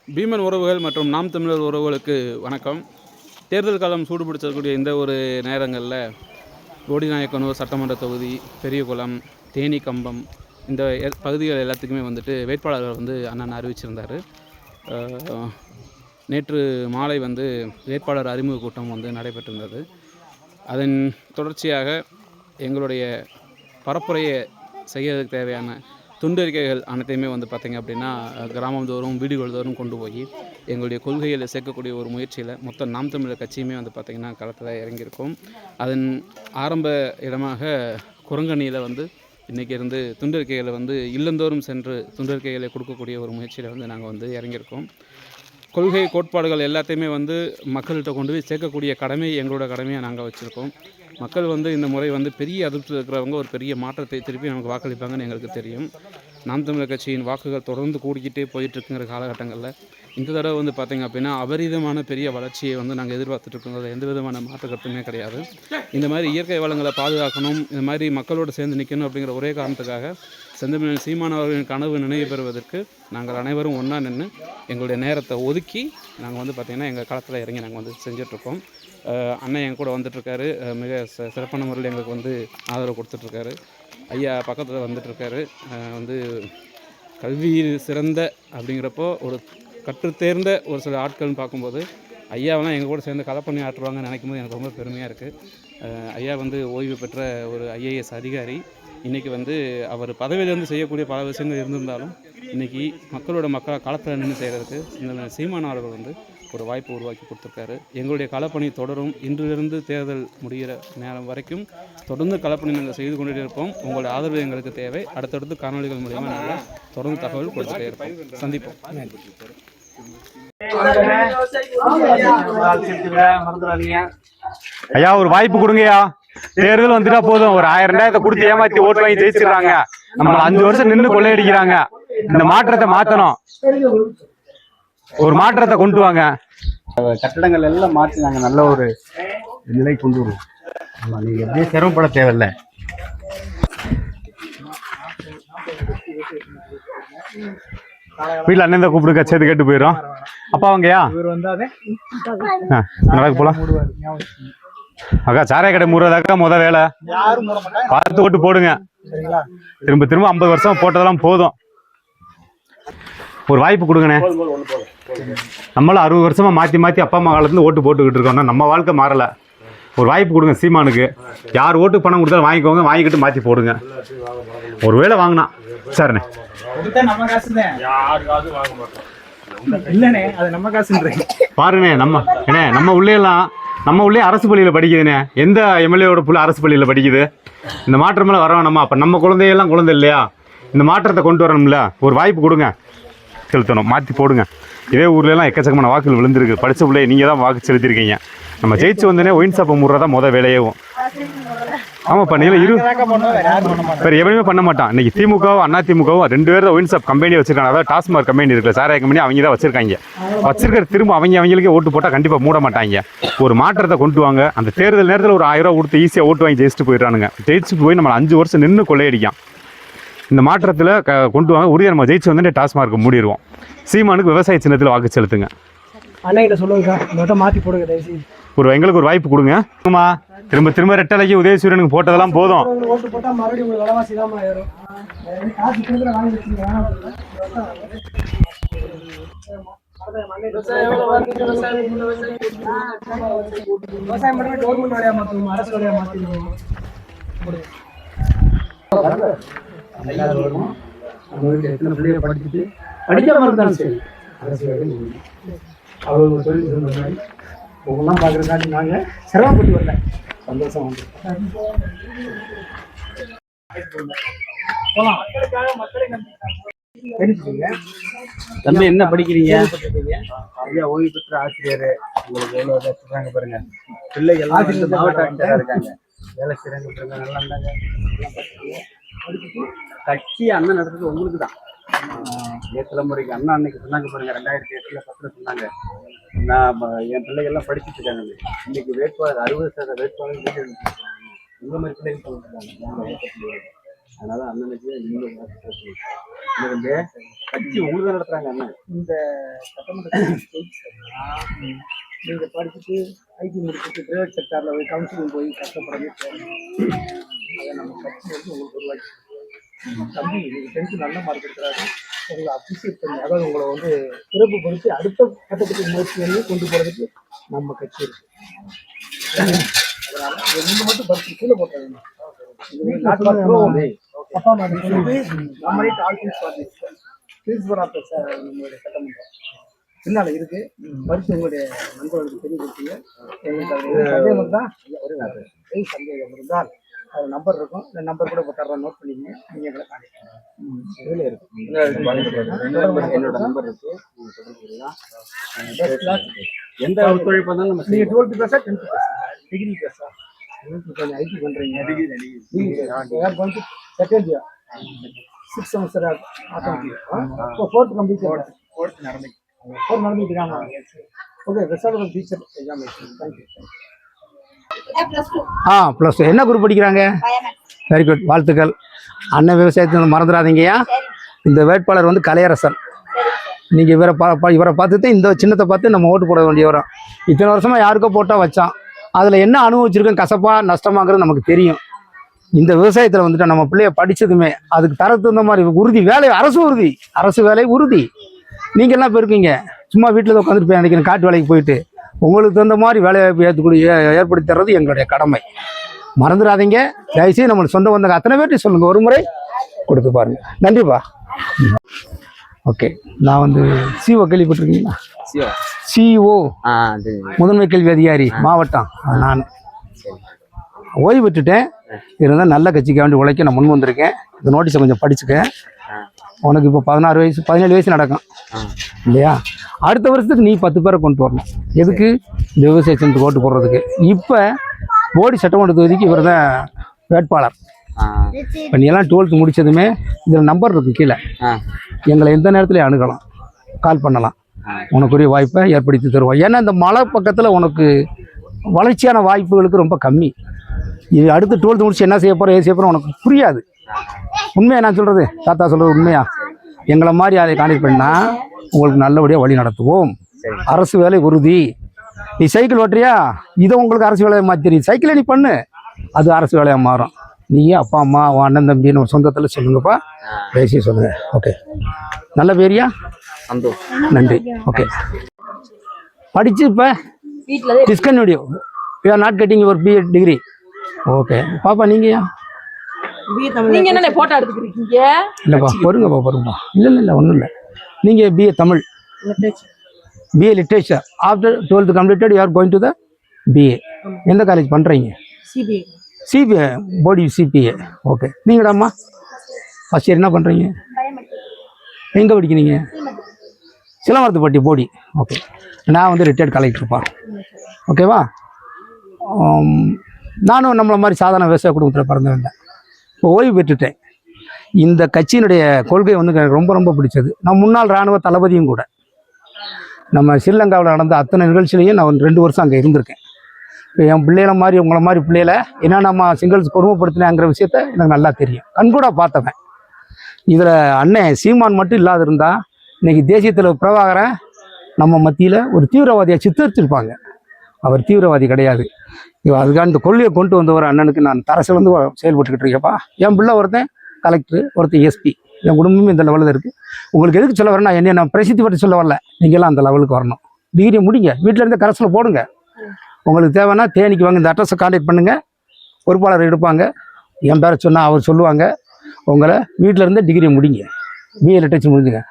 பீமன் உறவுகள் மற்றும் நாம் தமிழர் உறவுகளுக்கு வணக்கம். தேர்தல் காலம் சூடுபிடிச்சக்கூடிய இந்த ஒரு நேரங்களில் போடிநாயக்கனூர் சட்டமன்ற தொகுதி, பெரியகுளம், தேனி கம்பம் இந்த பகுதிகள் எல்லாத்துக்குமே வந்துட்டு வேட்பாளர்கள் அண்ணன் அறிவிச்சிருந்தார். நேற்று மாலை வேட்பாளர் அறிமுக கூட்டம் நடைபெற்றிருந்தது. அதன் தொடர்ச்சியாக எங்களுடைய பரப்புரையை செய்யறதுக்கு தேவையான துண்டறிக்கைகள் அனைத்தையுமே பார்த்திங்க அப்படின்னா கிராமந்தோறும் வீடுகள் தோறும் கொண்டு போய் எங்களுடைய கொள்கைகளை சேர்க்கக்கூடிய ஒரு முயற்சியில் மொத்தம் நாம் தமிழர் கட்சியுமே பார்த்திங்கன்னா களத்தில் இறங்கியிருக்கோம். அதன் ஆரம்ப இடமாக குரங்கணியில் இன்றைக்கி இருந்து துண்டறிக்கைகளை இல்லந்தோறும் சென்று துண்டறிக்கைகளை கொடுக்கக்கூடிய ஒரு முயற்சியில் நாங்கள் இறங்கியிருக்கோம். கொள்கை கோட்பாடுகள் எல்லாத்தையுமே மக்கள்கிட்ட கொண்டு போய் சேர்க்கக்கூடிய கடமை எங்களோட கடமையை நாங்கள் வச்சுருக்கோம். மக்கள் இந்த முறை பெரிய அதிருப்தியில் இருக்கிறவங்க ஒரு பெரிய மாற்றத்தை திருப்பி நமக்கு வாக்களிப்பாங்கன்னு எங்களுக்கு தெரியும். நாம் தமிழர் கட்சியின் வாக்குகள் தொடர்ந்து கூடிக்கிட்டே போயிட்டுருக்குங்கிற காலகட்டங்களில் இந்த தடவை பார்த்திங்க அப்படின்னா அபரிதமான பெரிய வளர்ச்சியை நாங்கள் எதிர்பார்த்துட்ருக்கோங்கிறது எந்த விதமான மாற்ற கருத்துமே கிடையாது. இந்த மாதிரி இயற்கை வளங்களை பாதுகாக்கணும், இந்த மாதிரி மக்களோடு சேர்ந்து நிற்கணும் அப்படிங்கிற ஒரே காரணத்துக்காக செந்தமிழன் சீமான் அவர்களின் கனவு நினைவு பெறுவதற்கு நாங்கள் அனைவரும் ஒன்றா நின்று எங்களுடைய நேரத்தை ஒதுக்கி நாங்கள் பார்த்திங்கன்னா எங்கள் களத்தில் இறங்கி நாங்கள் செஞ்சிட்ருக்கோம். அண்ணன் என் கூட வந்துட்டுருக்காரு. மிக சிறப்பான முறையில் எங்களுக்கு ஆதரவு கொடுத்துட்ருக்காரு. ஐயா பக்கத்தில் வந்துட்டுருக்காரு. கல்வியில் சிறந்த அப்படிங்கிறப்போ ஒரு கற்றுத்தேர்ந்த ஒரு சில ஆட்கள்னு பார்க்கும்போது ஐயாவெல்லாம் எங்கள் கூட சேர்ந்து களப்பணி ஆற்றுவாங்கன்னு நினைக்கும் போது எனக்கு ரொம்ப பெருமையாக இருக்குது. ஐயா ஓய்வு பெற்ற ஒரு IAS அதிகாரி. இன்றைக்கி அவர் பதவியிலேருந்து செய்யக்கூடிய பல விஷயங்கள் இருந்திருந்தாலும் இன்றைக்கி மக்களாக களத்தில் நின்று செய்கிறதுக்கு இந்த சீமானவர்கள் ஒரு வாய்ப்பு உருவாக்கி கொடுத்துருக்காரு. எங்களுடைய களப்பணி தொடரும். இன்றிலிருந்து தேர்தல் முடிகிற நேரம் வரைக்கும் தொடர்ந்து களப்பணி நாங்கள் செய்து கொண்டே இருப்போம். உங்களுடைய ஆதரவு எங்களுக்கு தேவை. அடுத்தடுத்து காணொலிகள் மூலிமா நாங்கள் தொடர்ந்து தகவல் கொடுத்துட்டே இருப்போம். சந்திப்போம். ஐயா ஒரு வாய்ப்பு கொடுங்கய்யா. தேர்தல் வந்துட்டா போதும். ஒரு 1000-2000 கொடுத்து ஏமாத்தி ஓட்டு வாங்கி ஜெயிச்சிடறாங்க. நம்ம 5 வருஷம் நின்று கொள்ளையடிக்கிறாங்க. இந்த மாற்றத்தை மாத்தணும். ஒரு மாற்றத்தை கொண்டு வாங்க. கட்டடங்கள் எல்லாம் மாற்றி நாங்கள் நல்ல ஒரு நிலை கொண்டு வருவோம். நீங்க எப்படியும் சிரமப்பட தேவையில்லை. வீட்டில் அண்ணன் கூப்பிடுங்க, சேர்த்து கேட்டு போயிடும். அப்பா வாங்கயா நடக்கு போலாம். அக்கா சாராய கடை மூடுறதாக்கா முத வேலை. பார்த்து ஓட்டு போடுங்க. திரும்ப 50 வருஷம் போட்டதெல்லாம் போதும். ஒரு வாய்ப்பு கொடுங்கண்ணே. நம்மளும் 60 வருஷமா மாற்றி அப்பா அம்மா காலத்துலேருந்து ஓட்டு போட்டுக்கிட்டு இருக்கோம்னா நம்ம வாழ்க்கை மாறலை. ஒரு வாய்ப்பு கொடுங்க சீமானுக்கு. யார் ஓட்டு பணம் கொடுத்தாலும் வாங்கிக்கோங்க, வாங்கிக்கிட்டு மாற்றி போடுங்க. ஒரு வேளை வாங்கினா சரிண்ணே. பாருங்கண்ணே, நம்ம உள்ளே அரசு பள்ளியில் படிக்குதுண்ணே. எந்த MLA-வோட புள்ள அரசு பள்ளியில் படிக்குது? இந்த மாற்றமெல்லாம் வர வேணாமா? அப்போ நம்ம குழந்தையெல்லாம் குழந்தை இல்லையா? இந்த மாற்றத்தை கொண்டு வரணும்ல. ஒரு வாய்ப்பு கொடுங்க, செலுத்தணும், மாற்றி போடுங்க. இதே ஊர்லலாம் எக்கச்சக்கமான வாக்குகள் விழுந்திருக்கு. படித்த பிள்ளைய நீங்கள் தான் வாக்கு செலுத்திருக்கீங்க. நம்ம ஜெயிச்சு வந்தோடனே ஒயின் ஷாப்பை முடுறதா வேலையாகும். ஆமாப்பா, நீங்கள வேறு எவனுமே பண்ண மாட்டான். இன்னைக்கு திமுகவும் அதிமுகவும் 2 பேர் தான் ஒயின் ஷாப் கம்பெனியை வச்சிருக்காங்க. அதாவது டாஸ்மாக் கம்பெனி இருக்குல்ல, சாராய கம்பெனி, அவங்க தான் வச்சிருக்கிற திரும்ப அவங்களுக்கே ஓட்டு போட்டால் கண்டிப்பாக மூட மாட்டாங்க. ஒரு மாற்றத்தை கொண்டு வாங்க. அந்த தேர்தல் நேரத்தில் ஒரு 1000 ரூபா கொடுத்து ஈஸியாக ஓட்டு வாங்கி ஜெயிச்சுட்டு போயிடுறானுங்க. ஜெயிச்சு போய் நம்ம 5 வருஷம் நின்று கொள்ளையடிக்கான். இந்த மாற்றத்தில் கொண்டு வாங்க. உறுதியாக நம்ம ஜெயிச்சு வந்து டாஸ்மார்க்கு மூடிடுவோம். சீமானுக்கு விவசாய சின்னத்தில் வாக்கு செலுத்துங்க. அண்ணா சொல்லுங்க, மாற்றி போடுங்க தயவுசெய்து. எங்களுக்கு ஒரு வாய்ப்பு கொடுங்க. திரும்ப ரெட்டலைக்கு உதயசூரியனுக்கு போட்டதெல்லாம் போதும். விவசாயம் மட்டுமே கவர்மெண்ட் வேலையா மாற்றணும், அரசு வேலையா மாற்றிடுவோம். எத்தனை பிள்ளைய படிச்சுட்டு படிக்காம இருந்தாலும் சரி அரசு வேலை அவங்க தொழில் சொன்ன மாதிரி உங்கெல்லாம் பார்க்குறதுக்காண்டி நாங்கள் சிரமப்பட்டு வரல. சந்தோஷம் வந்து தம்பி என்ன படிக்கிறீங்க? ஐயா ஓய்வு பெற்ற ஆசிரியர். உங்களுக்கு எவ்வளோ சொல்கிறாங்க பாருங்க. பிள்ளைகள் மாவட்ட ஆட்சியராக இருக்காங்க, வேலை செய்கிறாங்க, நல்லா இருந்தாங்க. கட்சி அண்ணன் நடத்துறது உங்களுக்கு தான். தலைமுறைக்கு அண்ணா அன்னைக்கு சொன்னாங்க பாருங்க, 2008-10 சொன்னாங்க. நான் என் பிள்ளைகள்லாம் படிச்சுட்டு இருக்காங்க. இன்னைக்கு வேட்பாளர் 60% வேட்பாளர் இந்த மாதிரி பிள்ளைகள் சொல்லிருக்காங்க. அதனால அண்ணனுக்கு இன்னும் கட்சி உங்களுக்கு நடத்துறாங்க அண்ணன். இந்த சட்டமன்றத்தில் நீங்கள் படிச்சுட்டு ஐடி முடிச்சுட்டு பிரைவேட் செக்டாரில் போய் கவுன்சிலிங் போய் கஷ்டப்படவே தேவை. அதை நம்ம கட்சி வந்து உங்களுக்கு உருவாக்கி தம்பி நீங்கள் 10th நல்ல மார்க் எடுக்கிறாரு, உங்களை அப்ரிசியேட் பண்ணி அதாவது உங்களை வந்து சிறப்பு படுத்தி அடுத்த கட்டத்துக்கு முயற்சிகளை கொண்டு போகிறதுக்கு நம்ம கட்சி இருக்கு. அதனால நீங்கள் மட்டும் படிச்சு கீழே போட்டாங்க அப்பா அம்மா நம்மளே டால்கிங்ஸ் பார்த்து நம்மளுடைய சட்டமன்றம் பின்னால இருக்கு. படிச்சு உங்களுடைய நண்பர்களுக்கு தெரியப்படுத்தீங்க. சந்தேகம் இருந்தால் சந்தேகம் இருந்தால் அது நம்பர் இருக்கும், இந்த நம்பர் கூட போட்டார நோட் பண்ணிக்கங்க. நீங்க எங்களை கான்டாக்ட் இதுல இருக்கு, என்னோட நம்பர் இருக்கு. எந்த ஒத்துழைப்பு இருந்தாலும் நம்ம நீங்க 12th பேசா 10th பேசா டிகிரி பேசா ஐடி பண்றீங்க செகண்ட் இயர் 6 செமஸ்டர் ஆட்டோமேட்டிக் இப்போ 4th கம்ப்ளீட் நடந்துட்டு இருக்காங்க. Okay result teacher examination. Thank you. +2 என்ன குரூப் படிக்கிறாங்க? வெரி குட், வாழ்த்துக்கள். அண்ணன் விவசாயத்தை மறந்துடாதீங்கய்யா. இந்த வேட்பாளர் வந்து கலையரசன். நீங்கள் இவரை பார்த்துட்டு இந்த சின்னத்தை பார்த்து நம்ம ஓட்டு போட வேண்டிய வரும். இத்தனை வருஷமாக யாருக்கோ போட்டால் வச்சான், அதில் என்ன அனுபவிச்சிருக்கோம், கசப்பா நஷ்டமாங்கிறது நமக்கு தெரியும். இந்த விவசாயத்தில் வந்துட்டு நம்ம பிள்ளைய படித்ததுமே அதுக்கு தரத்து இந்த மாதிரி உறுதி வேலை, அரசு வேலை உறுதி. நீங்கள் எல்லாம் இப்போ இருக்கீங்க சும்மா வீட்டில் உட்காந்துட்டு போய் நினைக்கிறேன், காட்டு வேலைக்கு போயிட்டு உங்களுக்கு தகுந்த மாதிரி வேலைவாய்ப்பு ஏற்படுத்தி தர்றது எங்களுடைய கடமை. மறந்துடாதீங்க தயவுசெய்து. நம்மளுக்கு சொந்த வந்தவங்க அத்தனை பேர்ட்டு சொல்லுங்கள், ஒரு முறை கொடுத்து பாருங்க. நன்றிப்பா. ஓகே, நான் வந்து சிஓ கேள்விப்பட்டிருக்கீங்களா? சிஓ முதன்மை கல்வி அதிகாரி மாவட்டம். நான் ஓய்வு விட்டுட்டேன், இருந்தால் நல்ல கட்சிக்கு வேண்டி உழைக்க நான் முன் வந்திருக்கேன். இந்த நோட்டீஸை கொஞ்சம் படிச்சுக்க. உனக்கு இப்போ 16 வயசு 17 வயசு நடக்கும் இல்லையா? அடுத்த வருஷத்துக்கு நீ 10 பேரை கொண்டு வரணும். எதுக்கு? இந்த விவசாய சங்கத்துக்கு ஓட்டு போடுறதுக்கு. இப்போ போடி சட்டமன்ற தொகுதிக்கு இவர் தான் வேட்பாளர். இப்போ நீ எல்லாம் 12th முடிச்சதுமே இதில் நம்பர் இருக்கும் கீழே, எங்களை எந்த நேரத்துலையும் அணுகலாம், கால் பண்ணலாம். உனக்குரிய வாய்ப்பை ஏற்படுத்தி தருவோம். ஏன்னா இந்த மலை பக்கத்தில் உனக்கு வளர்ச்சியான வாய்ப்புகளுக்கு ரொம்ப கம்மி. இது அடுத்து 12th முடிச்சு என்ன செய்ய போகிறோம், ஏது செய்ய போகிறோம் உனக்கு புரியாது. உண்மையா நான் சொல்கிறது, தாத்தா சொல்கிறது உண்மையா? எங்களை மாதிரி அதை கான்டெக்ட் பண்ணால் உங்களுக்கு நல்லபடியாக வழி நடத்துவோம். அரசு வேலை உறுதி. நீ சைக்கிள் ஓட்டுறியா, இதை உங்களுக்கு அரசு வேலையை மாற்றி தெரியும். சைக்கிளை நீ பண்ணு, அது அரசு வேலையாக மாறும். நீயே அப்பா அம்மா உன் அண்ணன் தம்பி நம்ம சொந்தத்தில் சொல்லுங்கப்பா, பேசி சொல்லுங்க. ஓகே, நல்ல பேரியா? நன்றி. ஓகே, படிச்சு இப்போ discontinue you are not getting your BEd degree. Okay பாப்பா, நீங்கயா? நீங்க என்ன போட்டோ எடுத்துக்கிறீங்க? இல்லைப்பா, பொறுங்கப்பா. இல்லை ஒன்றும் இல்லை. நீங்கள் BA Tamil, BA literature. After 12th completed you are going to the BA. எந்த காலேஜ் பண்ணுறீங்க? CPI Bodi CPA. ஓகே, நீங்களாம்மா ஃபஸ்ட் இயர் என்ன பண்ணுறீங்க? எங்கே படிக்கிறீங்க? சிலம்பரத்துப்பட்டி போடி. ஓகே, நான் வந்து ரிட்டையர்ட் கலெக்டர்ப்பா. ஓகேவா? நானும் நம்மளை மாதிரி சாதாரண விவசாய குடும்பத்தில் பிறந்து வந்தேன். இப்போ ஓய்வு பெற்றுட்டேன். இந்த கட்சியினுடைய கொள்கை வந்து எனக்கு ரொம்ப ரொம்ப பிடிச்சது. நான் முன்னாள் இராணுவ தளபதியும் கூட. நம்ம ஸ்ரீலங்காவில் நடந்த அத்தனை நிகழ்ச்சியிலையும் நான் 2 வருஷம் அங்கே இருந்திருக்கேன். இப்போ என் பிள்ளைகளை மாதிரி உங்களை மாதிரி பிள்ளைகளை என்ன நம்ம சிங்கிள்ஸ் கொடுமைப்படுத்தினாங்கிற விஷயத்த எனக்கு நல்லா தெரியும், கண்கூட பார்த்தவன். இதில் அண்ணன் சீமான் மட்டும் இல்லாத இருந்தால் இன்றைக்கி தேசியத்தில் பிரபாகரன் நம்ம மத்தியில் ஒரு தீவிரவாதியை சித்தரிச்சிருப்பாங்க. அவர் தீவிரவாதி கிடையாது. அதுக்காக இந்த கொள்கையை கொண்டு வந்தவர் அண்ணனுக்கு நான் தரசில் வந்து செயல்பட்டுக்கிட்டு இருக்கேன்ப்பா. என் பிள்ளை ஒருத்தன் கலெக்டர், ஒருத்தன் எஸ்பி. என் குடும்பமும் இந்த லெவலில் இருக்குது. உங்களுக்கு எதுக்கு சொல்ல வரேன்னா, என்னை நான் பிரசித்தி பற்றி சொல்ல வரல, நீங்களாம் அந்த லெவலுக்கு வரணும். டிகிரி முடிங்க, வீட்டில் இருந்து கரஸில் போடுங்க. உங்களுக்கு தேவைன்னா தேனிக்கு வாங்க, இந்த அட்ரஸை கான்டாக்ட் பண்ணுங்கள், பொறுப்பாளர் எடுப்பாங்க. என் பேரை சொன்னால் அவர் சொல்லுவாங்க. உங்களை வீட்டில் இருந்து டிகிரி முடிங்க, பிஏ லிட்ரேச்சர் முடிஞ்சுங்க.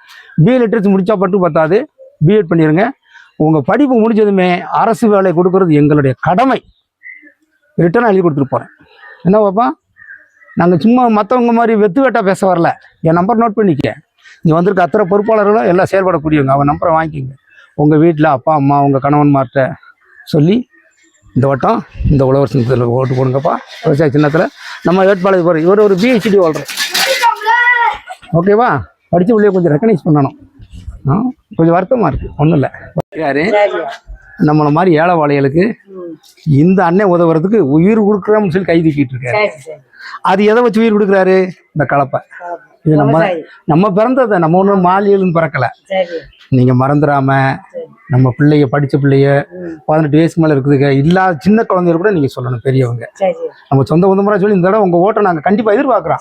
பிஏ லிட்ரேச்சர் முடித்தா மட்டும் பத்தாது, பிஎட் பண்ணிடுங்க. உங்கள் படிப்பு முடிஞ்சதுமே அரசு வேலை கொடுக்கறது எங்களுடைய கடமை. ரிட்டர்னாக எழுதி கொடுத்துட்டு போகிறேன். என்ன பாப்பா, நாங்கள் சும்மா மற்றவங்க மாதிரி வெத்து வேட்டா பேச வரல. என் நம்பர் நோட் பண்ணிக்க. நீ வந்திருக்க அத்தனை பொறுப்பாளர்களும் எல்லாம் செயல்படக்கூடியவங்க. அவன் நம்பரை வாங்கிக்கிங்க. உங்கள் வீட்டில் அப்பா அம்மா உங்கள் கணவன்மார்கிட்ட சொல்லி இந்த வட்டம் இந்த உழவர் சங்கத்தில் ஓட்டு போடுங்கப்பா. விவசாய சின்னத்தில் நம்ம வேட்பாளர் போகிற இவர் ஒரு பிஹெச்டி வாழ்கிறோம். ஓகேவா? படித்த பிள்ளைய கொஞ்சம் ரெக்கனைஸ் பண்ணணும். கொஞ்சம் வருத்தமாக இருக்குது, ஒன்றும் இல்லை. யாரு நம்மளை மாதிரி ஏழை வாழைகளுக்கு இந்த அண்ணன் உதவுறதுக்கு உயிர் கொடுக்குறோம்னு சொல்லி கை தூக்கிட்டு இருக்காரு. அது எதை வச்சு உயிர் கொடுக்குறாரு? இந்த கலப்பை. இது நம்ம பிறந்ததை நம்ம ஒன்றும் மாலியலும் பிறக்கலை. நீங்கள் மறந்துடாம நம்ம பிள்ளைய படித்த பிள்ளைய 18 வயசுக்கு மேலே இருக்குதுங்க இல்லாத சின்ன குழந்தைகள் கூட நீங்கள் சொல்லணும். பெரியவங்க நம்ம சொந்த முறை சொல்லி இந்த தடவை உங்கள் ஓட்டை நாங்கள் கண்டிப்பாக எதிர்பார்க்குறோம்.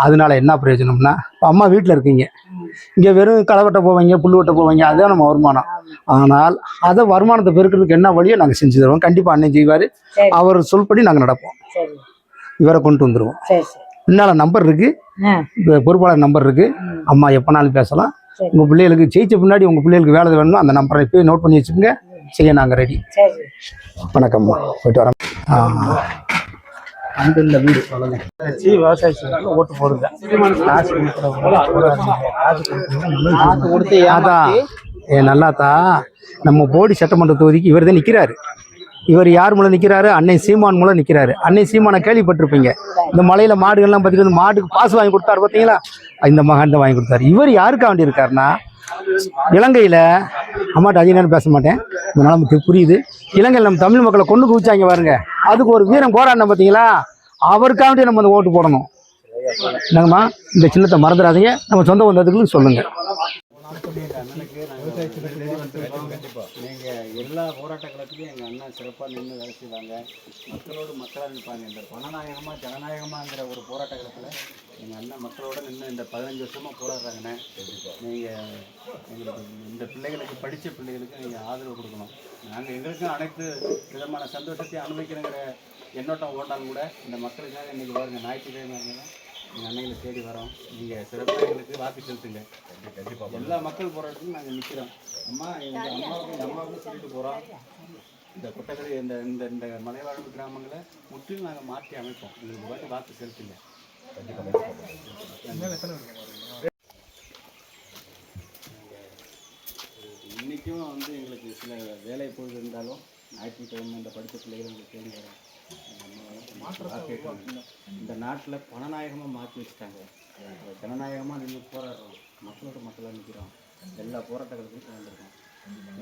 அதனால என்ன பிரயோஜனம்னா இப்போ அம்மா வீட்டில் இருக்கீங்க, இங்கே வெறும் களை வெட்ட போவீங்க, புல் வெட்ட போவீங்க, அதுதான் நம்ம வருமானம். ஆனால் அதை வருமானத்தை பெருக்கிறதுக்கு என்ன வழியோ நாங்கள் செஞ்சு தருவோம். கண்டிப்பாக அண்ணன் செய்வார். அவர் சொல்படி நாங்கள் நடப்போம். இவரை கொண்டு வந்துடுவோம். பின்னால் நம்பர் இருக்கு, பொறுப்பாளர் நம்பர் இருக்கு. அம்மா எப்போனாலும் பேசலாம். உங்கள் பிள்ளைகளுக்கு ஜெயிச்ச பின்னாடி உங்கள் பிள்ளைகளுக்கு வேலை வேணுமோ அந்த நம்பரை போய் நோட் பண்ணி வச்சுக்கோங்க. செய்ய நாங்கள் ரெடி. வணக்கம்மா, போயிட்டு வரோம். அந்த இந்த வீடு விவசாயத்துக்கு ஓட்டு போடுங்க. அதான் நல்லாத்தா நம்ம போடி சட்டமன்ற தொகுதிக்கு இவர் தான் நிற்கிறாரு. இவர் யார் மூலம் நிற்கிறாரு? அன்னை சீமான் மூலம் நிற்கிறாரு. அன்னை சீமானை கேள்விப்பட்டிருப்பீங்க. இந்த மலையில் மாடுகள்லாம் பார்த்துட்டு மாட்டுக்கு பாசு வாங்கி கொடுத்தாரு பார்த்தீங்களா? இந்த மகன் தான் வாங்கி கொடுத்தாரு. இவர் யாருக்கா வேண்டி இருக்காருன்னா இலங்கையில் அம்மாட்ட அதிக நேரம் பேச மாட்டேன், இதனால நமக்கு புரியுது. இலங்கையில் நம்ம தமிழ் மக்களை கொண்டு குவிச்சாங்க பாருங்க, அதுக்கு ஒரு வீரம் போராடின பார்த்தீங்களா? அவருக்காக வேண்டிய நம்ம அந்த ஓட்டு போடணும். என்னங்கம்மா, இந்த சின்னத்தை மறந்துடாதீங்க. நம்ம சொந்த பந்தத்துக்கு சொல்லுங்க. நீங்கள் எல்லா போராட்ட காலத்துலையும் எங்கள் அண்ணன் சிறப்பாக நின்று வேலை செய்வாங்க. மக்களோடு மக்களாக நிற்பாங்க. இந்த பணநாயகமாக ஜனநாயகமாகிற ஒரு போராட்ட காலத்தில் எங்கள் அண்ணன் மக்களோட நின்று இந்த 15 வருஷமாக போராடுறாங்கண்ணே. நீங்கள் எங்களுக்கு இந்த பிள்ளைகளுக்கு படித்த பிள்ளைகளுக்கு நீங்கள் ஆதரவு கொடுக்கணும். நாங்கள் எங்களுக்கும் அனைத்து விதமான சந்தோஷத்தையும் அனுபவிக்கிறங்கிற எண்ணோட்டம் ஓட்டாலும் கூட இந்த மக்களுக்காக இன்றைக்கி பாருங்கள், ஞாயிற்றுக்கிழமை எங்கள் அன்னைகளை தேடி வரோம். நீங்கள் சிறப்பாக எங்களுக்கு வாக்கு செலுத்துங்க. எல்லா மக்கள் போராட்டத்துக்கும் நாங்கள் நிற்கிறோம். அம்மா எங்கள் அம்மாவுக்கும் சொல்லிட்டு போகிறோம். இந்த கொட்டக்கரை இந்த இந்த இந்த மலைவாழ்வு கிராமங்களை முற்றிலும் நாங்கள் மாற்றி அமைப்போம். எங்களுக்கு வாக்கு செலுத்துங்க. இன்றைக்கும் வந்து எங்களுக்கு சில வேலை பொழுது இருந்தாலும் ஞாயிற்றுக்கிழமை இந்த படித்த பிள்ளைகள் எங்களுக்கு தேடி வரோம். இந்த நாட்டில் பணநாயகமாக மாற்றி வச்சுட்டாங்க. ஜனநாயகமாக நின்று போராடுறோம். மக்களோட மக்களாக நிற்கிறோம். எல்லா போராட்டங்களுக்கும் கலந்துருக்கோம்.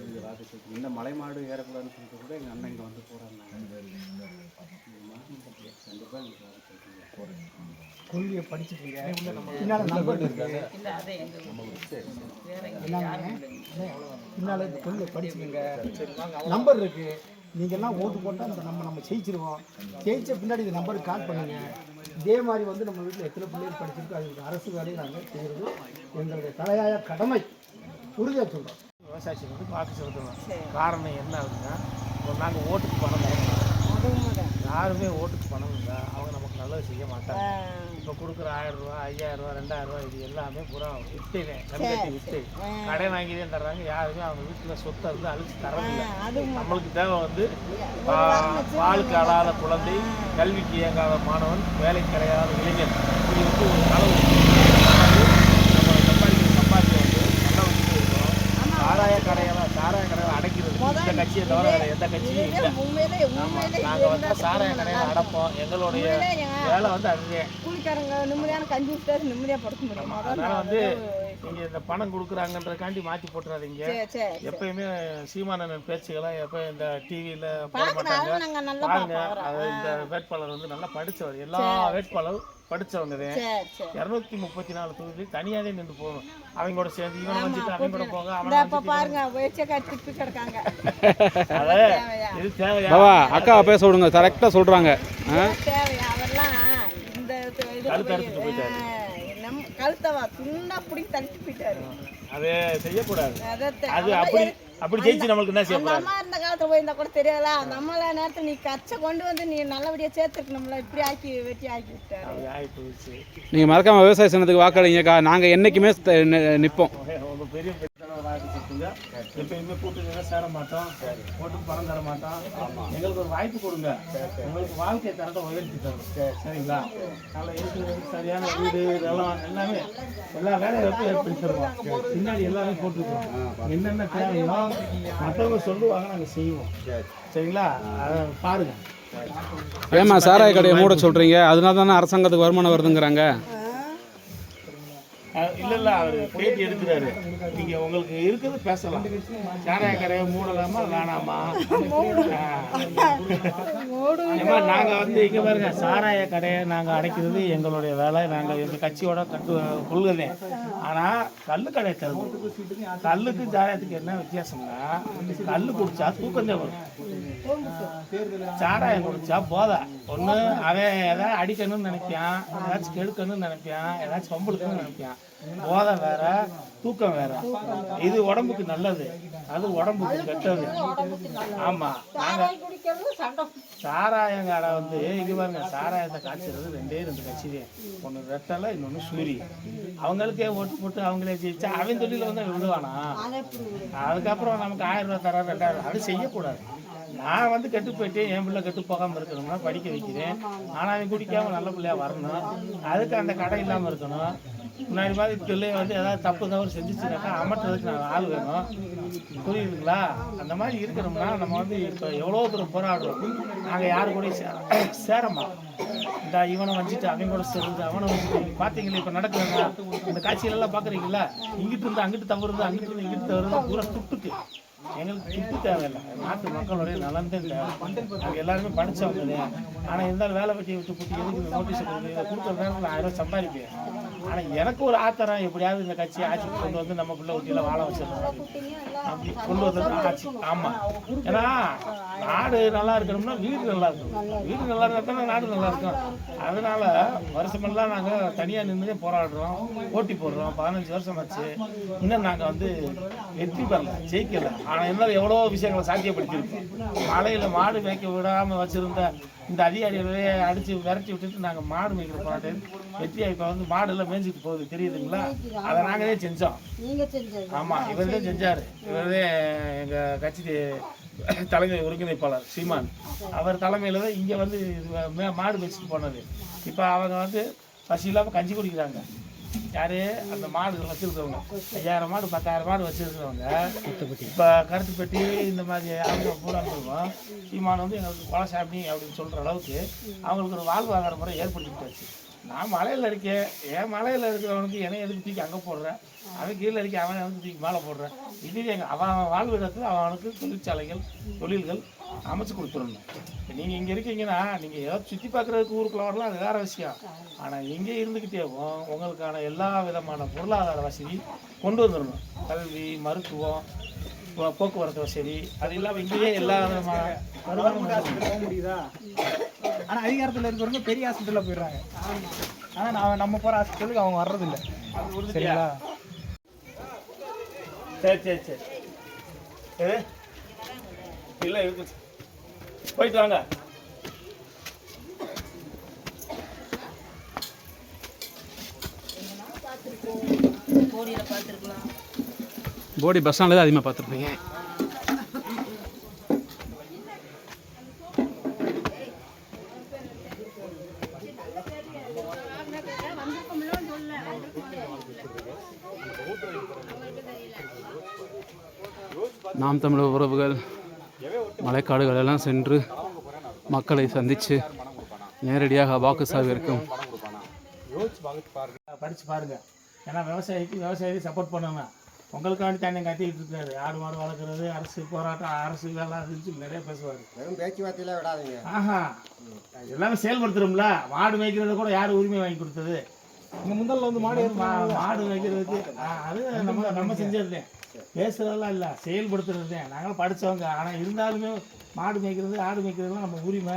இந்த வாக்கு செலுத்தி இந்த மலை மாடு ஏறக்கூடாதுன்னு சொல்லிட்டு கூட எங்கள் அண்ணன் இங்கே வந்து போராடினாங்க. கண்டிப்பாக எங்களுக்கு வாக்கு செலுத்துங்க. கொள்கையை படிச்சுக்கீங்க. பின்னால் இந்த கொள்கையை படிச்சுக்கோங்க. நம்பர் இருக்கு. நீங்கள்லாம் ஓட்டு போட்டால் இந்த நம்ம ஜெயிச்சிருவோம். ஜெயிச்ச பின்னாடி இந்த நம்பருக்கு கால் பண்ணுங்க. இதே மாதிரி வந்து நம்ம வீட்டில் எத்தனை பிள்ளைகள் படிச்சிருக்கோ அதுக்கு அரசு வேலையை நாங்கள் செய்கிறது எங்களுடைய தலையாய கடமை. உறுதியாக சொல்கிறோம். விவசாயத்துக்கு வந்து வாக்கு செலுத்தணும். காரணம் என்ன அப்படின்னா, நாங்கள் ஓட்டுக்கு பணம் தரணும். யாருமே ஓட்டுக்கு பணம் இல்லை, அவங்க நமக்கு நல்லது செய்ய மாட்டாங்க. இப்போ கொடுக்குற 1000 ரூபா 5000 ரூபா 2000 ரூபா இது எல்லாமே பூரா விட்டுனே கண்கட்டி விட்டு கடை வாங்கிதான் தர்றாங்க. யாருமே அவங்க வீட்டில் சொத்தை வந்து அழிச்சு தரதில்லை. நம்மளுக்கு தேவை வந்து வாழ்க்கை அழாத குழந்தை, கல்விக்கு இயங்காத மாணவன், வேலை கிடையாத இளைஞர். இது வந்து ஒரு அளவு நம்ம சம்பாதிக்க வந்து நல்லா வச்சுட்டு இருக்கோம். சாராய கடைகளை அடைக்கிறது இந்த கட்சியை தவிர வேறு எந்த கட்சியும் இல்லை. நாங்கள் வந்து சாராய கடையில் அடைப்போம். எங்களுடைய வேலை வந்து அதுவே. அதனால வந்து நீங்கள் இந்த பணம் கொடுக்குறாங்கன்றதுக்காண்டி மாற்றி போட்டுறாதீங்க. எப்பயுமே சீமானன் பேச்சுகளை எப்போ இந்த டிவியில் போட மாட்டாங்க. பாருங்க, இந்த வேட்பாளர் வந்து நல்லா படித்தவர். எல்லா வேட்பாளரும் படித்தவங்க 234 தொகுதி தனியாகவே நின்று போகணும். அவங்களோட சேர்ந்து இவனை வந்துட்டு அவங்க கூட போங்க. இது தேவையா? அக்கா பேச விடுங்க, கரெக்டாக சொல்கிறாங்க. அதை செய்யக்கூடாது. அது அப்படி ஜெயிச்சு நம்மளுக்கு என்ன செய்யக்கூடாது? இந்த காலத்துல போயிருந்தா கூட தெரியல. நம்மள நேரத்தில் நீ கச்சை கொண்டு வந்து நீ நல்லபடியா சேர்த்துருக்கணும்ல. இப்படி ஆக்கி வெட்டி ஆக்கி விட்டாரு. நீங்கள் மறக்காமல் விவசாய சனத்துக்கு வாக்களிங்கக்கா. நாங்கள் என்றைக்குமே நிற்போம். பெரிய வாக்கு செலுத்துங்க. எப்பயுமே கூட்டுங்க சேர மாட்டோம். ஓட்டுக்கு பணம் தர மாட்டோம். எங்களுக்கு ஒரு வாய்ப்பு கொடுங்க. உங்களுக்கு வாழ்க்கை தரத்தை உயர்த்தி தரும். சரிங்களா? அதில் இருக்கிறது சரியான வீடு இதெல்லாம் எல்லாமே எல்லா வேலைகளுக்கும் ஏற்படுத்தி தருவோம். பின்னாடி எல்லாமே போட்டுருக்கோம். என்னென்ன தேவையோ மற்றவங்க சொல்லுவாங்க, நாங்கள் செய்வோம். சரிங்களா? அதை பாருங்க. ஏமா சாராய கடையை மூட சொல்கிறீங்க? அதனால தானே அரசாங்கத்துக்கு வருமானம் வருதுங்கிறாங்க. இல்லை அவர் பேட்டி எடுக்கிறாரு. நீங்கள் உங்களுக்கு இருக்கிறது பேசலாம். சாராய கடையை மூடலாமா வேணாமா? ஏமா நாங்கள் வந்து இங்கே பாருங்க, சாராய கடையை நாங்கள் அடைக்கிறது எங்களுடைய வேலை. நாங்கள் எங்கள் கட்சியோட கொள்கை. ஆனால் கல் கடை தருவோம். கல்லுக்கு சாராயத்துக்கு என்ன வித்தியாசம்னா, கல் குடிச்சா தூக்கம் தான் வரும், சாராயம் குடிச்சா போதை. ஒன்று அவன் எதாவது அடிக்கணும்னு நினைப்பான், ஏதாச்சும் கெடுக்கணும்னு நினைப்பான், ஏதாச்சும் பம்புடுக்கணும்னு நினைப்பான். போதை வேற, தூக்கம் வேற. இது உடம்புக்கு நல்லது, அது உடம்புக்கு கெட்டது. ஆமாம், நாங்கள் சாராயம் கடை வந்து இங்கே பாருங்க, சாராயத்தை காய்ச்சறது 2 கட்சிதான். ஒன்று ரெட்டலை, இன்னொன்று சூரிய. அவங்களுக்கே ஓட்டு போட்டு அவங்களே ஜெயிச்சா அவன் தொழில வந்து விடுவானா? அதுக்கப்புறம் நமக்கு 1000 ரூபா தர 2000, அது செய்யக்கூடாது. நான் வந்து கெட்டு போயிட்டு என் பிள்ளை கெட்டு போகாமல் இருக்கணும்னா படிக்க வைக்கிறேன். ஆனால் அவன் குடிக்காமல் நல்ல பிள்ளையா வரணும். அதுக்கு அந்த கடை இல்லாமல் இருக்கணும். முன்னாடி மாதிரி பிள்ளைய வந்து ஏதாவது தப்பு தவறு செஞ்சுச்சுனாக்கா அமர்த்துறதுக்கு நான் ஆள் வேணும். புரியுதுங்களா? அந்த மாதிரி இருக்கணும்னா நம்ம வந்து இப்போ எவ்வளோ தூரம் போராடுறோம். நாங்கள் யாரு கூட சேரமா இந்த இவனை வச்சுட்டு அவன் கூட சேர்ந்து அவனை வச்சுட்டு பார்த்தீங்களா இப்போ நடக்குதுங்க இந்த காட்சியிலெல்லாம் பார்க்குறீங்களா? இங்கிட்டு இருந்து அங்கிட்டு தவறுது, அங்கிட்டு இருந்து இங்கிட்டு தவறுது, பூரா துட்டுக்கு. எங்களுக்கு துட்டு தேவையில்லை, நாட்டு மக்களுடைய நலன் தான் தேவை. நாங்கள் எல்லாருமே படித்தவங்க. ஆனால் இருந்தாலும் வேலை வெட்டி விட்டு போட்டு எதுக்கு நோட்டீஸ் கொடுக்குற நேரத்தில் 1000 ரூபா சம்பாதிப்பேன். ஆனால் எனக்கு ஒரு ஆத்திரம், எப்படியாவது இந்த கட்சியை ஆட்சிக்கு கொண்டு வந்து நம்ம பிள்ளை ஊட்டியில் வாழ வச்சிடணும் அப்படி கொண்டு வந்தது ஆட்சி. ஆமாம், ஏன்னா நாடு நல்லா இருக்கணும்னா வீடு நல்லா இருக்கணும். வீடு நல்லா இருந்தால் தானே நாடு நல்லா இருக்கும். அதனால் வருஷமெல்லாம் நாங்கள் தனியாக நின்று போராடுறோம், போட்டி போடுறோம். 15 வருஷம் ஆச்சு, இன்னும் நாங்கள் வந்து வெற்றி பெறல, ஜெயிக்கலை. ஆனால் இருந்தாலும் எவ்வளோ விஷயங்களை சாத்தியப்படுத்தியிருக்கோம். மலையில் மாடு மேய்க்க விடாமல் வச்சுருந்த இந்த அதிகாரிகளே அடித்து விரட்டி விட்டுட்டு நாங்கள் மாடு மேய்க்கிற போராட்டு வெற்றியாக இப்போ வந்து மாடெல்லாம் மேய்ஞ்சிட்டு போகுது, தெரியுதுங்களா? அதை நாங்களே செஞ்சோம். ஆமாம், இவர் தான் செஞ்சார். இவர் தான் எங்கள் கட்சி தலைமை ஒருங்கிணைப்பாளர் சீமான். அவர் தலைமையில் தான் இங்கே வந்து மாடு மேய்ச்சிட்டு போனது. இப்போ அவங்க வந்து பசி இல்லாமல் கஞ்சி குடிக்கிறாங்க. யார்? அந்த மாடுகள் வச்சுருக்கவங்க. 5000 மாடு 10,000 மாடு வச்சுருக்கிறவங்க இப்போ கருத்து பெட்டி இந்த மாதிரி அவங்க பூரா சொல்லுவோம். சீமான் வந்து எங்களுக்கு கொலசாமி அப்படின்னு சொல்கிற அளவுக்கு அவங்களுக்கு ஒரு வாழ்வாதார முறை ஏற்படுத்திக்கிட்டாச்சு. நான் மலையில் இருக்கேன், என் மலையில் இருக்கிறவனுக்கு என்னை எதுக்கு தூக்கி அங்கே போடுறேன், அவன் கீழே இருக்க அவன் வந்து தூக்கி மேலே போடுறேன். இதுவே அவன் வாழ்விடத்தில் அவனுக்கு தொழிற்சாலைகள் தொழில்கள் அமைச்சு கொடுத்துடணும். இப்போ நீங்கள் இங்கே இருக்கீங்கன்னா நீங்கள் ஏதாவது சுற்றி பார்க்குறதுக்கு ஊருக்குள்ள வரலாம், அது வேறு விஷயம். ஆனால் இங்கே இருந்துக்கிட்டேவும் உங்களுக்கான எல்லா விதமான பொருளாதார வசதி கொண்டு வந்துடணும். கல்வி, மருத்துவம், போக்குவரத்து வசதி, அது இல்லாமல் இங்கேயே எல்லா விதமான போக முடியுதா? ஆனால் அதிகாரத்தில் இருக்கிறவங்க பெரிய ஹாஸ்பிட்டலில் போயிடுறாங்க. ஆனால் நம்ம போகிற ஹாஸ்பிட்டலுக்கு அவங்க வர்றதில்லை. சரிங்களா? சரி சரி சரி இல்லை இருக்கு, போயிட்டு வாங்க. போடி பஸ் ஸ்டாண்டில் தான் அதிகமாக பார்த்துருப்பீங்க. நாம் தமிழர் உறவுகள் மலைக்காடுகள் எல்லாம் சென்று மக்களை சந்தித்து நேரடியாக வாக்கு சாவிற்கும் படித்து பாருங்கள். ஏன்னா விவசாயிக்கு சப்போர்ட் பண்ணணும். உங்களுக்காண்டி தண்ணி கட்டிக்கிட்டு இருக்காரு. ஆடு மாடு வளர்க்குறது, அரசு போராட்டம், அரசு வேலை அதுன்னு நிறைய பேசுவார். பேச்சுவார்த்தையில விடாதீங்க. ஆஹா, எல்லாமே செயல்படுத்துகிறோம்ல. மாடு மேய்க்கிறத கூட யார் உரிமை வாங்கி கொடுத்தது? இங்கே முந்தல்ல வந்து மாடு மேய்க்கிறதுக்கு அது நம்ம செஞ்சது. பேசுறதெல்லாம் இல்லை, செயல்படுத்துறது. நாங்களும் படித்தவங்க. ஆனால் இருந்தாலுமே மாடு மேய்க்கிறது, ஆடு மேய்க்கிறதுலாம் நம்ம உரிமை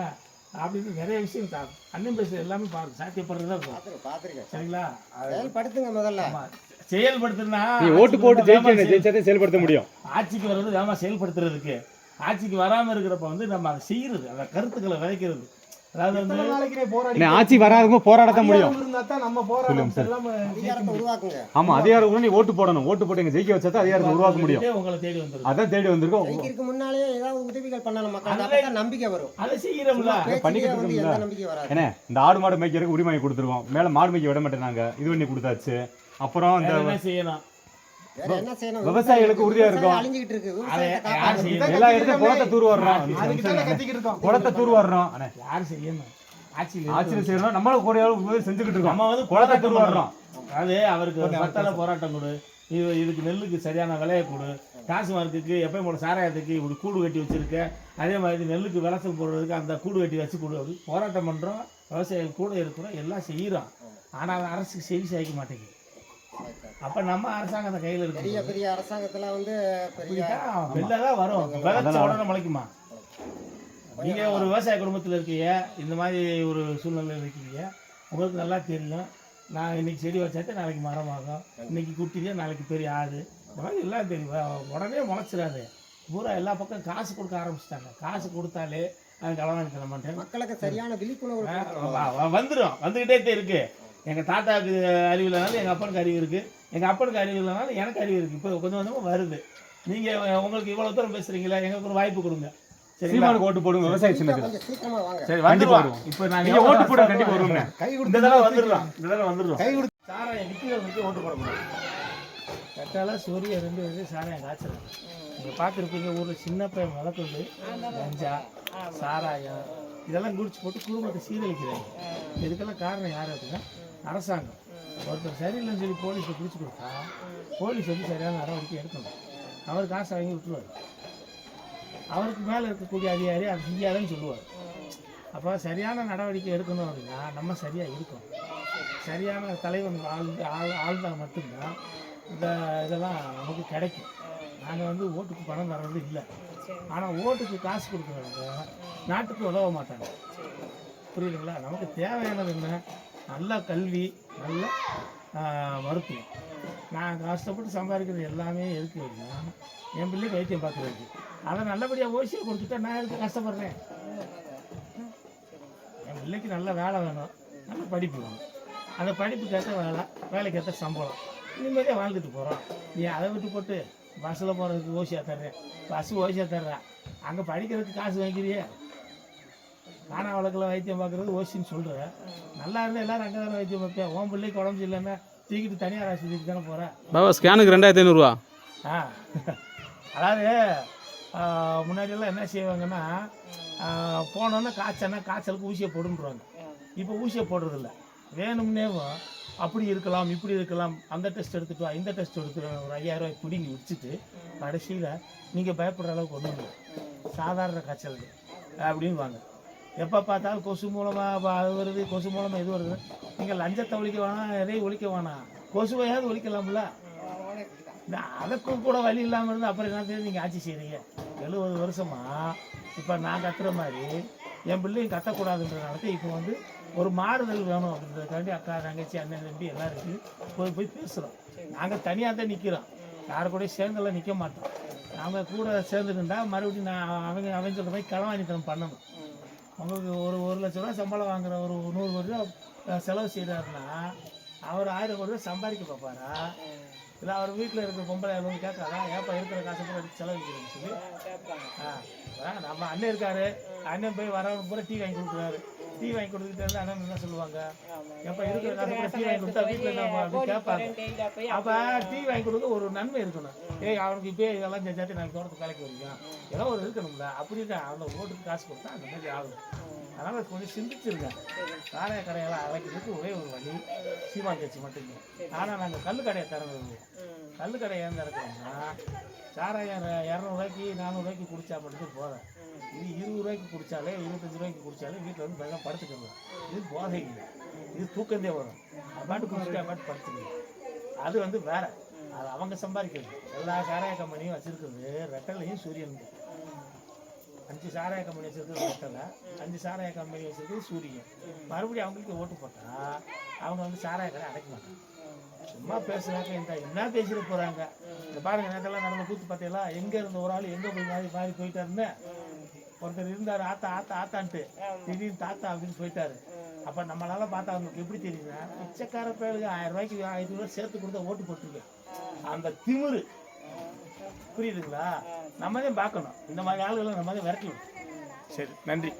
அப்படின்னு நிறைய விஷயம் அண்ணன் பேசுறது எல்லாமே பாருங்க, சாத்தியப்படுறதா இருக்கும். சரிங்களா? செயல்படுத்துங்க முதல்ல. செயல்படுத்துனா ஓட்டு போட்டு ஜெயிச்சதை செயல்படுத்த முடியும். ஆட்சிக்கு வர்றது வேமா செயல்படுத்துறதுக்கு. ஆட்சிக்கு வராமல் இருக்கிறப்ப வந்து நம்ம அதை செய்யறது, அந்த கருத்துக்களை விதைக்கிறது. அதாவது வந்து ஆட்சி வராதுங்க போராடத்தான் முடியும். நம்ம போராட்டம் உருவாக்குங்க. ஆமா, அதிகாரம் நீ ஓட்டு போடணும். ஓட்டு போட்டு எங்க ஜெயிக்க வச்சா அதிகாரத்தை உருவாக்க முடியும். உங்களை தேடி வந்துடும். அதான் தேடி வந்திருக்கோம். இதுக்கு முன்னாலே ஏதாவது உதவிகள் பண்ணணும் மக்களுக்கு, அப்பதான் நம்பிக்கை வரும். அதை செய்யறோம்ல, பண்ணிக்கிட்டு இருக்கோம்ல. நம்பிக்கை வராது. என்ன இந்த ஆடு மாடு மேய்க்கிறதுக்கு உரிமை கொடுத்துருவோம். மேல மாடு மேய்க்க விட மாட்டேனாங்க, இது பண்ணி கொடுத்தாச்சு. அப்புறம் இந்த செய்யணும் என்ன செய்யணும்? விவசாயிகளுக்கு உறுதியா இருக்கும். அழிஞ்சிட்டு இருக்கு. எல்லா இடத்தையும் குளத்தை தூர் வர்றோம், குளத்தை தூர் வர்றோம். யாரு செய்யணும்? ஆட்சியில் செய்யணும். நம்மளும் கூட செஞ்சுக்கிட்டு இருக்கோம். நம்ம வந்து குளத்தை தூர் வர்றோம். அது அவருக்கு பத்தால போராட்டம் கொடு, இதுக்கு நெல்லுக்கு சரியான விலையை கொடு, டாஸ்மார்க்குக்கு எப்பயும் போல சாராயத்துக்கு இப்படி கூடு கட்டி வச்சுருக்க, அதே மாதிரி நெல்லுக்கு விளசம் போடுறதுக்கு அந்த கூடு கட்டி வச்சு கொடு. அப்படி போராட்டம் பண்ணுறோம், விவசாயிகள் கூட இருக்கிறோம், எல்லாம் செய்கிறோம். ஆனால் அரசுக்கு செவி சாய்க்க மாட்டேங்குது. அப்போ நம்ம அரசாங்கத்தை கையில் இருக்கு. பெரிய பெரிய அரசாங்கத்தில் வந்து பெரிய வெளில தான் வரும், விளைச்ச உடனே முளைக்குமா? நீங்கள் ஒரு விவசாய குடும்பத்தில் இருக்கீங்க, இந்த மாதிரி ஒரு சூழ்நிலையில் இருக்கீங்க, உங்களுக்கு நல்லா தெரியும். நான் இன்னைக்கு செடி வச்சாச்சு, நாளைக்கு மரம் ஆகும், இன்னைக்கு குட்டிங்க, நாளைக்கு பெரிய ஆடு, இந்த மாதிரி எல்லாம் தெரியும். உடனே முளைச்சிடாது. பூரா எல்லா பக்கம் காசு கொடுக்க ஆரம்பிச்சிட்டாங்க. காசு கொடுத்தாலே அது களவாணி தர மாட்டேன். மக்களுக்கு சரியான விழிப்புணர்வு வந்துக்கிட்டே இருக்கு. எங்கள் தாத்தாவுக்கு அறிவு இல்லைனாலும் எங்கள் அப்பனுக்கு அறிவு இருக்குது, எங்கள் அப்பனுக்கு அறிவு இல்லைனாலும் எனக்கு அறிவு இருக்குது. இப்போ கொஞ்சம் கொஞ்சமாக வருது. நீங்கள் உங்களுக்கு இவ்வளோ தூரம் பேசுகிறீங்களா, எங்களுக்கு ஒரு வாய்ப்பு கொடுங்க. சீமானுக்கு ஓட்டு போடுங்க, விவசாய சின்னத்துக்கு. கொஞ்சம் சீக்கிரமா வாங்க. சரி, வந்துடுவோம். இப்போ நீங்க ஓட்டு போட கண்டிப்பா வருவாங்க. இந்த தடவை வந்துடுறோம், இந்த தடவை வந்துடுறோம். சாராயம் விற்கிறவங்களுக்கு ஓட்டு போட முடியும். கட்டால சூரிய 2 வந்து சாராயம் காய்ச்சலாம். நீங்கள் பார்த்துருப்பீங்க, ஊரில் சின்ன பையன் வளர்க்குறது கஞ்சா, சாராயம் இதெல்லாம் குடிச்சு போட்டு குடும்பத்தை சீரழிக்கிறாங்க. இதுக்கெல்லாம் காரணம் யார் அப்படின்னா அரசாங்கம். ஒருத்தர் சரியில்லைன்னு சொல்லி போலீஸை பிடிச்சி கொடுத்தா போலீஸ் வந்து சரியான நடவடிக்கை எடுக்கணும். அவர் காசு வாங்கி விட்டுருவார். அவருக்கு மேலே இருக்கக்கூடிய அதிகாரி அது செய்யாதுன்னு சொல்லுவார். அப்போ சரியான நடவடிக்கை எடுக்கணும் அப்படின்னா நம்ம சரியாக இருக்கணும். சரியான தலைவன் ஆழ்ந்தால் மட்டும்தான் இந்த இதெல்லாம் நமக்கு கிடைக்கும். நாங்கள் வந்து ஓட்டுக்கு பணம் தர்றது இல்லை, ஆனால் ஓட்டுக்கு காசு கொடுக்குறவங்க நாட்டுக்கு உதவ மாட்டாங்க. புரியுதுங்களா? நமக்கு தேவையானது என்ன? நல்ல கல்வி, நல்ல மருத்துவம். நான் கஷ்டப்பட்டு சம்பாதிக்கிறது எல்லாமே எதுக்கு அப்படின்னா என் பிள்ளைக்கு வைத்தியம் பார்க்குறதுக்கு. அதை நல்லபடியாக ஓசியை கொடுத்துட்டா நான் எதுக்கு கஷ்டப்படுறேன்? என் பிள்ளைக்கு நல்ல வேலை வேணும், நல்ல படிப்பு வேணும். அந்த படிப்புக்கேற்ற வேலை, வேலைக்கேற்ற சம்பளம், நிம்மதியாக வாழ்ந்துட்டு போகிறோம். நீ அதை விட்டு போட்டு பஸ்ஸில் போகிறதுக்கு ஓசியாக தர்றேன், பஸ்ஸு ஓசியாக தர்றேன், அங்கே படிக்கிறதுக்கு காசு வாங்கிக்கிறியே. காணா வழக்கில் வைத்தியம் பார்க்குறது ஓசின்னு சொல்கிறேன். நல்லா இருந்தால் எல்லோரும் அங்கே தானே வைத்தியம் பார்ப்பேன். உன் பிள்ளைக்கு உடம்பு இல்லைன்னா தூக்கிட்டு தனியார் ஆஸ்பத்திரிக்கு தானே போகிறேன். பாபா ஸ்கேனுக்கு 2500 அதாவது முன்னாடியெல்லாம் என்ன செய்வாங்கன்னா, போனோன்னா காய்ச்சலுக்கு ஊசியை போடுன்றாங்க. இப்போ ஊசியை போடுறதில்ல. வேணும்னேவும் அப்படி இருக்கலாம், இப்படி இருக்கலாம், அந்த டெஸ்ட் எடுத்துட்டு வா, இந்த டெஸ்ட் எடுத்துட்டு ஒரு 5000 ரூபாய் பிடிங்கி வச்சுட்டு கடைசியில் நீங்கள் பயப்படுற அளவுக்கு ஒன்றும் இல்லை, சாதாரண காய்ச்சல் அப்படின்னு வாங்க. எப்போ பார்த்தாலும் கொசு மூலமாக அது வருது, கொசு மூலமாக இது வருது. நீங்கள் லஞ்சத்தை ஒழிக்க வேணாம், எதையும் ஒழிக்க வேணாம், கொசுவையாவது ஒழிக்கலாம்ல. அதுக்கும் கூட வழி இல்லாமல் இருந்து அப்புறம் என்ன தெரியும் நீங்கள் ஆட்சி செய்கிறீங்க. 70 வருஷமாக இப்போ நான் கத்துற மாதிரி என் பிள்ளையும் கத்தக்கூடாதுன்றதுனால இப்போ வந்து ஒரு மாறுதல் வேணும் அப்படின்றதுக்காண்டி அக்கா, தங்கச்சி, அண்ணன், தம்பி எல்லாருக்கும் போய் பேசுகிறோம். நாங்கள் தனியாக தான் நிற்கிறோம், யாரு கூட சேர்ந்தெல்லாம் நிற்க மாட்டோம். நாங்கள் கூட சேர்ந்துருந்தா மறுபடியும் நான் அவங்க சொல்கிற மாதிரி களவாணித்தனம் பண்ணணும். உங்களுக்கு ஒரு 1 லட்ச ரூபா சம்பளம் வாங்குற ஒரு 100 கோடி ரூபா செலவு செய்கிறாருன்னா அவர் 1000 கோடி ரூபா சம்பாதிக்க பார்ப்பாரா? இல்லை அவர் வீட்டில் இருக்கிற பொம்பளை வந்து கேட்காதா, ஏப்பா இருக்கிற காசை கூட எடுத்து செலவிக்கிறேன்னு சொல்லி. நம்ம அண்ணன் இருக்காரு, அண்ணன் போய் வரவங்க பூரா டீ வாங்கி கொடுக்குறாரு. டீ வாங்கி கொடுத்துட்டு அண்ணன் என்ன சொல்லுவாங்க, எப்போ இருக்கிற காசை கூட டீ வாங்கி கொடுத்தா வீட்டில் நம்ம அப்படி கேட்பாங்க. அப்போ டீ வாங்கி கொடுக்க ஒரு நன்மை இருக்கணும். அவனுக்கு இப்போ இதெல்லாம் செஞ்சாட்டி நாளைக்கு தோட்டத்துக்கு வேலைக்கு வருவீங்க, ஏதோ ஒரு இருக்கணும்ல. அப்படி தான் அந்த ஓட்டுக்கு காசு கொடுத்தா அந்த மாதிரி ஆகும். அதனால் கொஞ்சம் சிந்திச்சிருக்கேன். சாராய கடையெல்லாம் அழைக்கிறதுக்கு ஒரே ஒரு வழி சீமான் கட்சி மட்டும்தான். ஆனால் நாங்கள் கல் கடையை திறந்துருவோம். கல் கடை ஏன் திறக்கிறோம்னா சாராயம் 200 ரூபாய்க்கு 400 ரூபாய்க்கு குடிச்சா மட்டும் போதும். இது 20 ரூபாய்க்கு குடித்தாலே 25 ரூபாய்க்கு குடித்தாலே வீட்டில் வந்து பயங்கரம் படுத்துக்கணும். இது போதை இல்லை, இது தூக்கந்தே வரும். பாட்டு குடிச்சிட்டு பாட்டு படுத்துக்கணும். அது வந்து வேற, அது அவங்க சம்பாதிக்கிறது. எல்லா சாராய கம்பெனியும் வச்சுருக்கிறது ரெட்டலையும் சூரியன். 5 சாராய கம்பெனி வச்சுருக்கிறது ரெட்டலை, 5 சாராய கம்பெனி வச்சுருக்கிறது சூரியன். மறுபடியும் அவங்களுக்கு ஓட்டு போட்டால் அவங்க வந்து சாராய கடை அடைக்க மாட்டாங்க. சும்மா பேசுகிறாங்க, என்ன பேசிட்டு போகிறாங்க. இந்த பாருங்கள், நேரத்தெல்லாம் நடந்த கூத்து பார்த்தீங்களா? எங்கே இருந்த ஒரு ஆள் எங்கே போய் மாறி போயிட்டாருன்னு ஒருத்தர் இருந்தார். ஆத்தான்ட்டு திடீர்னு தாத்தா அப்படின்னு போயிட்டாரு. அப்போ நம்மளால பார்த்தா அவங்களுக்கு எப்படி தெரியுதுன்னா, பிச்சைக்கார பேருக்கு 1000 ரூபாய்க்கு 500 ரூபா சேர்த்து கொடுத்தா ஓட்டு போட்டுருக்கேன். அந்த திமிரு புரியுதுங்களா? நம்ம தான் பார்க்கணும். இந்த மாதிரி ஆளுகளை நம்ம தான் விரட்டி விடும். சரி, நன்றி.